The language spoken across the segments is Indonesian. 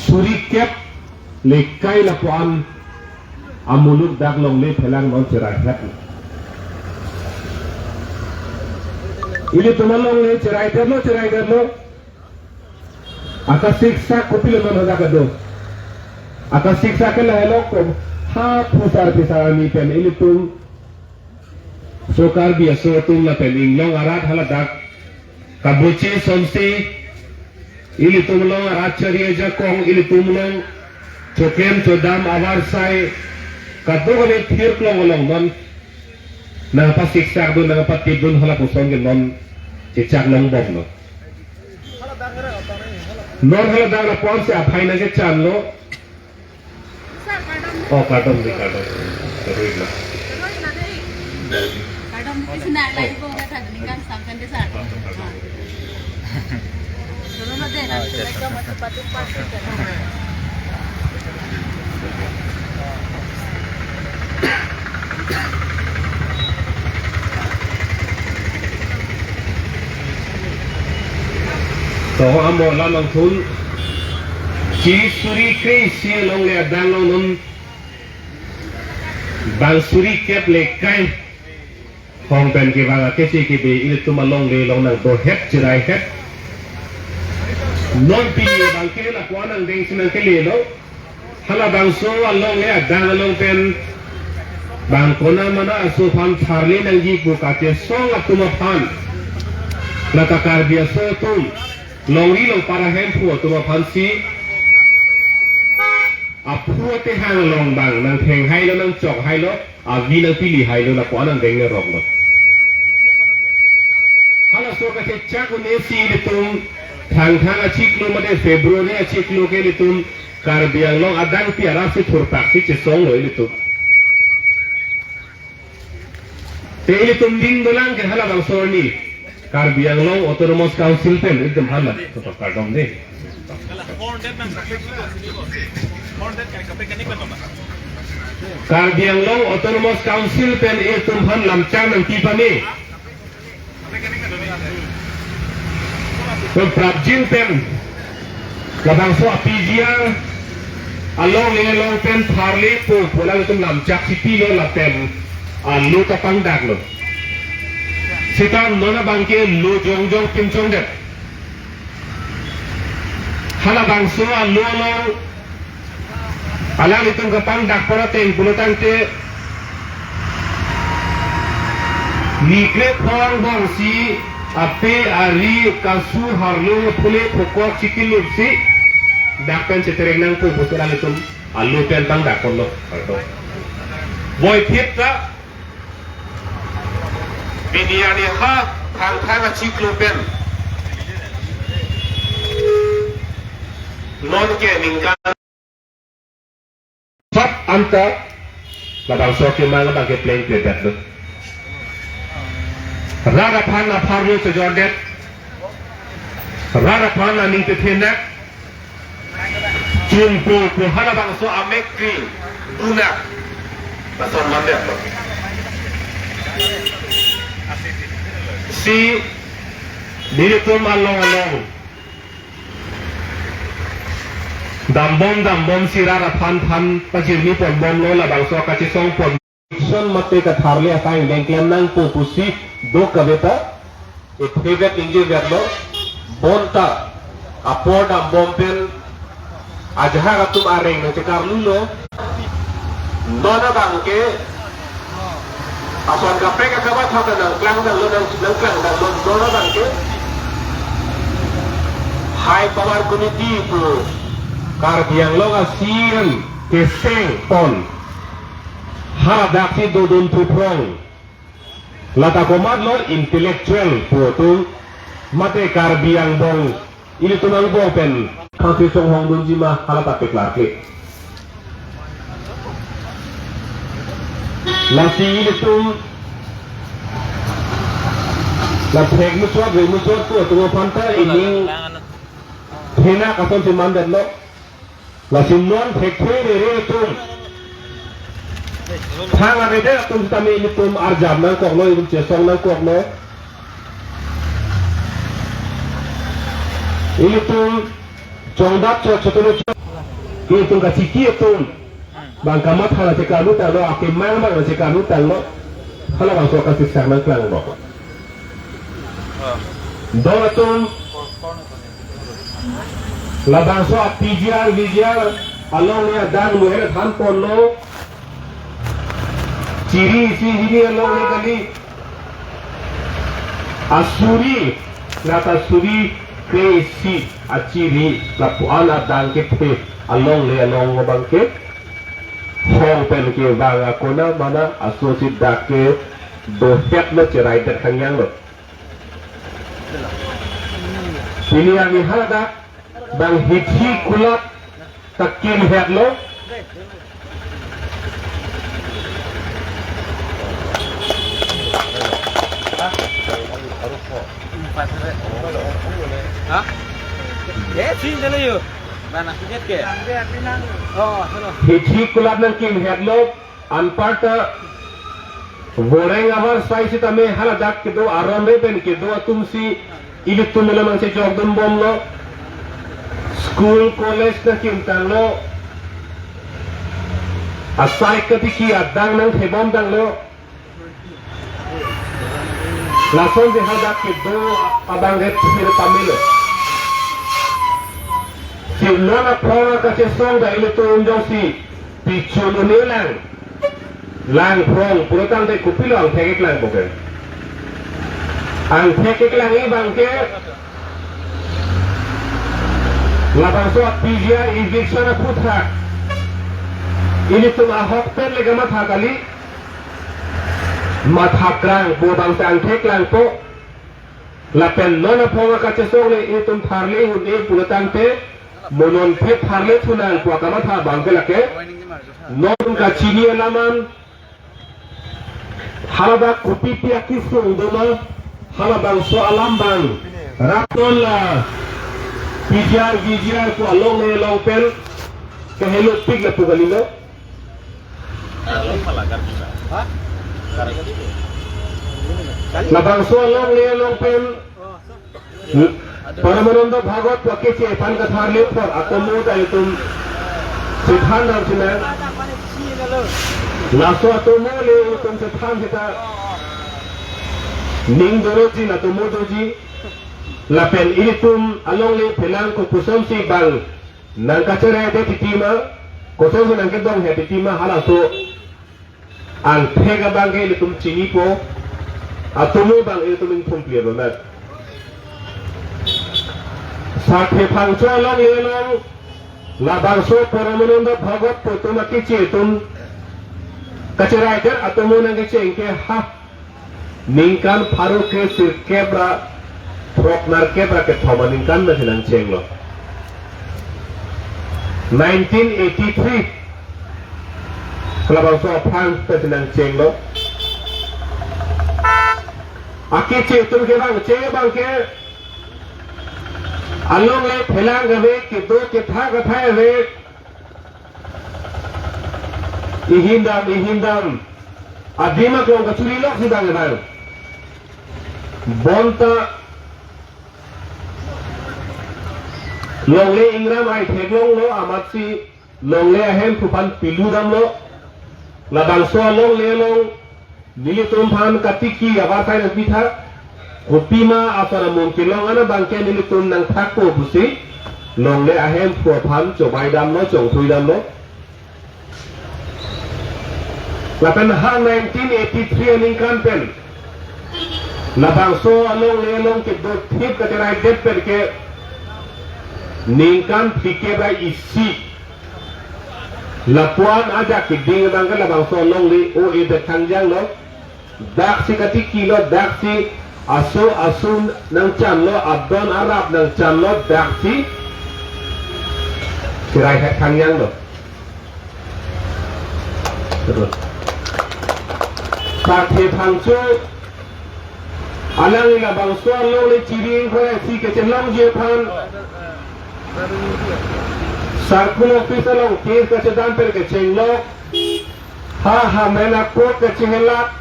suri kep le kai la puan amuluk dak long le phelang non cerai het ili tumalong le cerai terlo atas siksa kopi le non ada kado atas siksa ke la helok ko ha pusar pisarani pen ili tum sokar biasa tum la pen inglong arat haladak kabuci somsi ili tumlong arat chariya jakong ili tumlong chokem chodam awar sai kadogale thir klong long non na pa siksa do na pa tibun hala pusong gen non cicak long bom no non hala dagla pon se aphai na ke chan lo oh kadam terus na kadam isna lai ko na thad ningan samkan de sa dono na de na ka mat patu pas so amo la long thun ki suri kre si long le dang long nun bang suri kep le kai hong pen ki wanga ke si ki be il tu malong le long nang do het chirai het non pi bang ke la kwa nang ding sinang ke le lo hala bang so long le dang long pen bang kona mana so phan tharle nang ji ku ka te song atuma phan la ka kar bia so tum long ni long para hem phu atuma phan si a phu te hang long bang nang theng hai lo nang chok hai lo a vi nang pi li hai lo la kwa nang deng ne rok lo hala so ka te cha ku ne si le tum thang a chik lo ma de february a chik lo ke le tum kar bia long adang pi ara se thur tak si che song lo le tum Teli tumding dolang ke hala bang sorni kar biang long autonomous council pen ekdam hala to kardom de kar biang long autonomous council pen e tum han lam chang nang ti pani to prabjin pen labang so apijia along le long pen tharle po pola tum lam chak city lo la pen lu ka pang dak lo setan nona bangke lu jong pincong det hala bang so lu lo ala litung ka pang dak pora teng bulutang te nikle khong bang si ape ari kasu harlo phule phokok chikilu si dak pen cetereng nang po busala litung alu pen pang dak lo boy thieta Biniani ha thang chik lo pen non ke ningka sat anta labang so ke mang labang ke plane pe dat lo rara phan na pharu se jordet rara phan na ning te thenak chum po hala bang so amek kri unak bason mandet lo si diri tum along dambom si rara phan pachir ni pon bom lo la bang so ka chi song pon son mate ka tharle asai lengklem nang po pusi do kaveta e thevet inge verlo bonta apor dambom pen ajha ratum areng no chekar lulo nona bangke asan kape ka kabat ha nang klang nang lo nang dona bangke high power committee po kar biang lo ga sian ke seng pon ha dak si do dun tu prong lata komad lo intellectual po tu mate kar biang bong ili tunang bo pen khang song hong dun ji ma hala ta pe klar ke Lasi itu lapek musuh tu pantai ini hina kapan cuman dan lo lasi non hekwe dere itu thang ada deh tum kami ini tum arjam nang kok lo itu cesong nang kok lo ini tum jongdat cocok itu kasih kietun bangka mat hala cekalu talo akim mang bang cekalu talo hala bang so kasih sarman klang bok doatum la bang so pijiar along ya dan muher than ponlo ciri si ini along ni kali asuri nata suri kresi aciri lapuan adang ke along le along bang ke hong pen ke bang akona mana asosi dake do het lo cerai ter kangyang lo ini yang hada bang hithi kulap takin het lo hả? Dễ xin cho nó bạn nào nhất kìa. hithi kulap nang kim het lo anpart voreng avar spicy tame hala dak ke do aron re pen ke do tumsi ilit tumela mang se jogdum bom lo school college na kim tang lo asai katiki adang nang thebom dang lo lason de hada ke do abang re phir tamil si nana phora ka che song da ile to unjong si pichulu ne lang prong purutang de kupilo ang thekek lang boken ang thekek lang i bangke labang so pijia injection putra ini tum ahok pen lega matha kali matha krang bo bang sang thek lang po lapen nona phonga ka che song le i tum tharle hun e purutang te monon phet tharle thunang kwa ka matha bangke lake non ka chini laman halaba kopi piaki sungdoma halabang so alam bang rapon la pijar ko along le long pen ke helo pig la pugalilo labang so along le long pen paramananda bhagat pake che pan ka tharle por atomo da itum sidhan ram sina laso atomo le itum sidhan kita ning doroji na tomo doji lapen ilitum along le pelang ko kusam si bang nang kacera de titima kusam nang ke dong he titima hala so ang thega bang ke ilitum chini po atomo bang ilitum intum piero na sakhe phangcho long le long labang so paramananda bhagat potuma ki chetum kacera de atomo nang ke chengke ha ningkan faruk ke sir kebra Proknar kebra ke thoma ningkan na sinang cheng lo 1983 kalabang so phang pe sinang cheng lo aki che tum ke bang ke along le phelang gawe ke do ke tha gatha ve ihindam adima ko gachuri lok sidang bang bonta longle ingram ai theglong lo amatsi longle ahem pupan pilu dam lo labang so long le long nilitum phan katiki awasai na pitha kopima asara mungkilong ana bangke nilitum nang thakko busi longle ahem phan chobai dam lo chongthui dam lo lapen ha 1983 ningkan pen labang so long le long ke do thip katerai det per ke ningkan fikir isi lapuan aja kiding bangka labang so long li o ide kangjang lo dak si katiki lo dak si asun nang chan lo abdon arab nang chan lo dak si sirai hat kangjang lo terus sakhe phangcho alang labang so long li chiring ko si ke chenlang je phan Sarkul office along case ka sedan per ke chenglo ha mena court ke chengla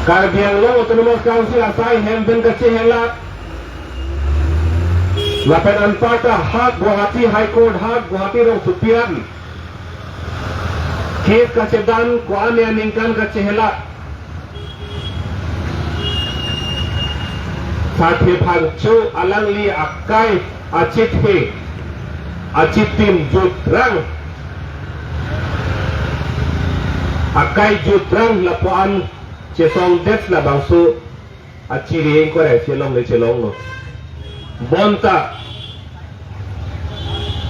Karbiang lo autonomous council asai hemben ke chengla Lapan anpata hak Guwahati High Court hak Guwahati rong supian. Kes kacedan kuan yang ningkan kacehela. Sathi phanchu alang li akai acit he. Acit tim jutrang. Akai jutrang lapuan cesong des la bangsu aciri ko re celong le celong lo. Bonta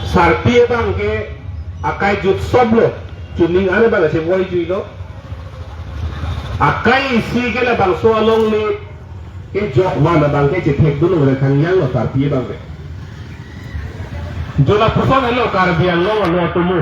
sarpi bang ke akai jut soblo chuning ane bala se boy juilo akai si ke la bang so along le ke jok wana bang ke che thek dulu re khang yang lo sarpi bang ke jola puson hello kar biang lo no tumu